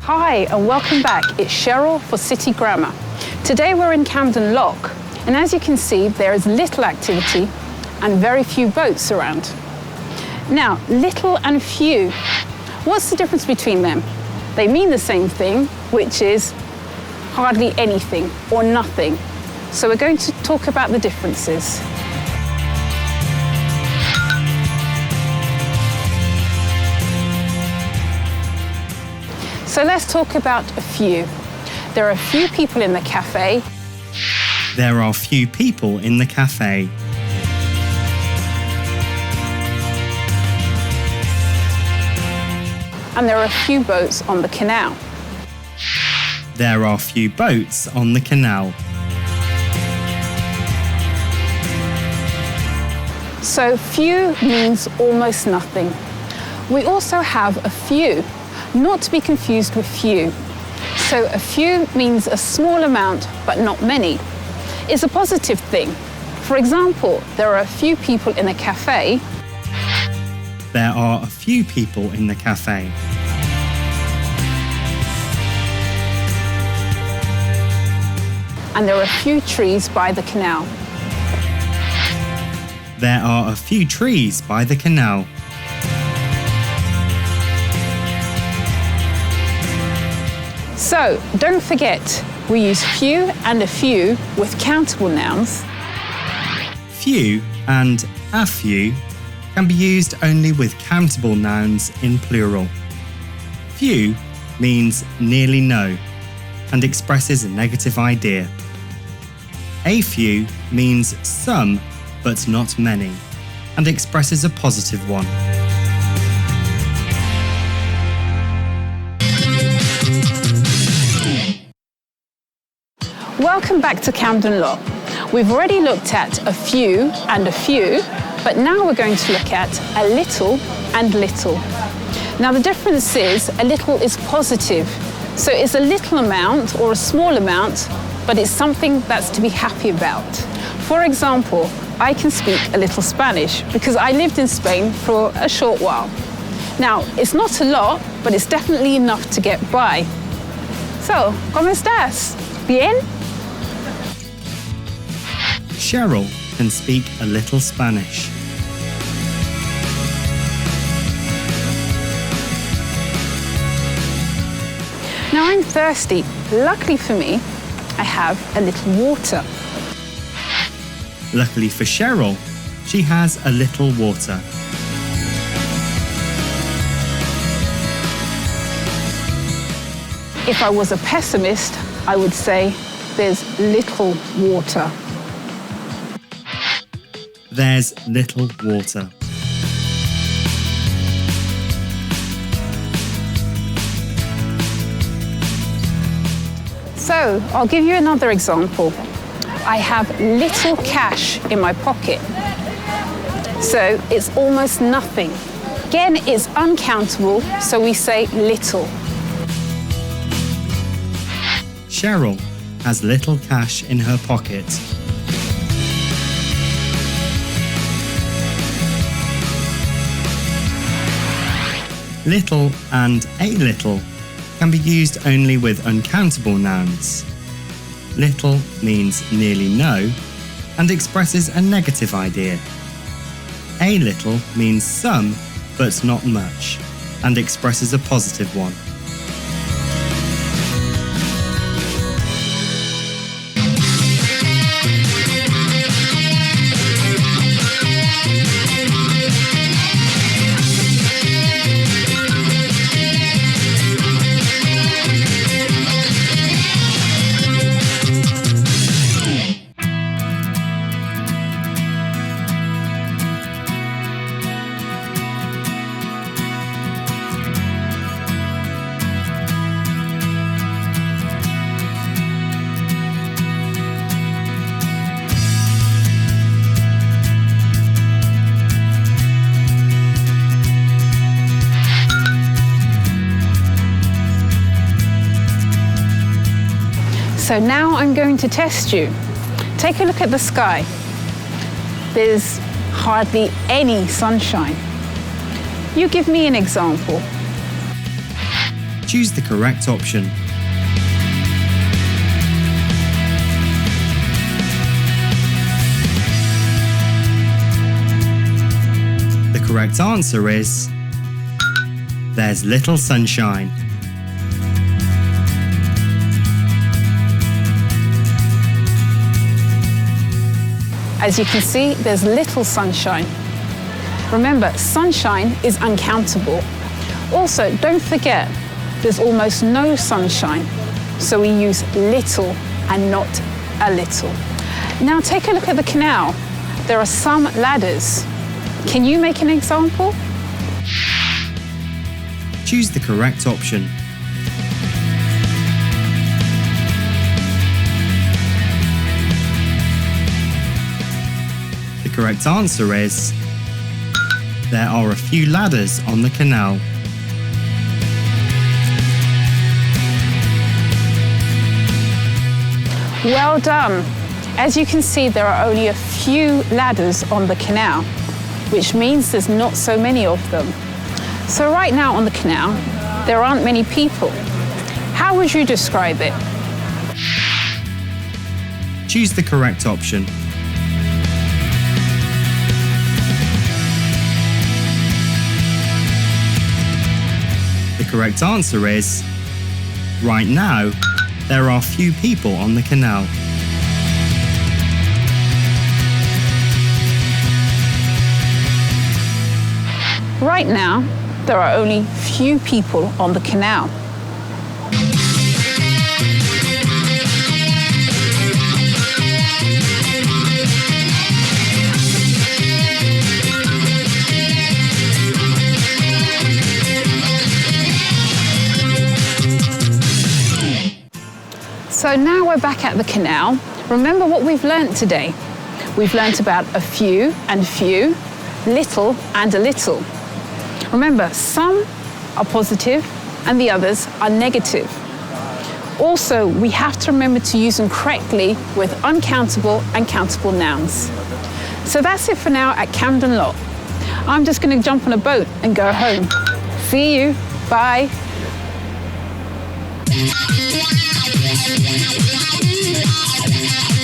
Hi and welcome back. It's Cheryl for City Grammar. Today we're in Camden Lock, and as you can see there is little activity and very few boats around. Now, little and few, what's the difference between them? They mean the same thing, which is hardly anything or nothing. So we're going to talk about the differences. So let's talk about a few. There are a few people in the cafe. There are few people in the cafe. And there are a few boats on the canal. There are few boats on the canal. So few means almost nothing. We also have a few, not to be confused with few. So a few means a small amount, but not many. It's a positive thing. For example, there are a few people in a cafe. There are a few people in the cafe. And there are a few trees by the canal. There are a few trees by the canal. So, don't forget, we use few and a few with countable nouns. Few and a few can be used only with countable nouns in plural. Few means nearly no and expresses a negative idea. A few means some but not many and expresses a positive one. Welcome back to Camden Lock. We've already looked at a few and a few, but now we're going to look at a little and little. Now the difference is a little is positive, so it's a little amount or a small amount, but it's something that's to be happy about. For example, I can speak a little Spanish because I lived in Spain for a short while. Now, it's not a lot, but it's definitely enough to get by. So, ¿cómo estás? ¿Bien? Cheryl can speak a little Spanish. Now I'm thirsty. Luckily for me, I have a little water. Luckily for Cheryl, she has a little water. If I was a pessimist, I would say there's little water. There's little water. So, I'll give you another example. I have little cash in my pocket. So, it's almost nothing. Again, it's uncountable, so we say little. Cheryl has little cash in her pocket. Little and a little can be used only with uncountable nouns. Little means nearly no and expresses a negative idea. A little means some but not much and expresses a positive one. So now I'm going to test you. Take a look at the sky. There's hardly any sunshine. You give me an example. Choose the correct option. The correct answer is there's little sunshine. As you can see, there's little sunshine. Remember, sunshine is uncountable. Also, don't forget, there's almost no sunshine, so we use little and not a little. Now take a look at the canal. There are some ladders. Can you make an example? Choose the correct option. The correct answer is there are a few ladders on the canal. Well done. As you can see, there are only a few ladders on the canal, which means there's not so many of them. So right now on the canal, there aren't many people. How would you describe it? Choose the correct option. The correct answer is right now, there are few people on the canal. Right now, there are only few people on the canal. So now we're back at the canal. Remember what we've learnt today. We've learnt about a few and few, little and a little. Remember, some are positive and the others are negative. Also, we have to remember to use them correctly with uncountable and countable nouns. So that's it for now at Camden Lock. I'm just going to jump on a boat and go home. See you. Bye. Yeah.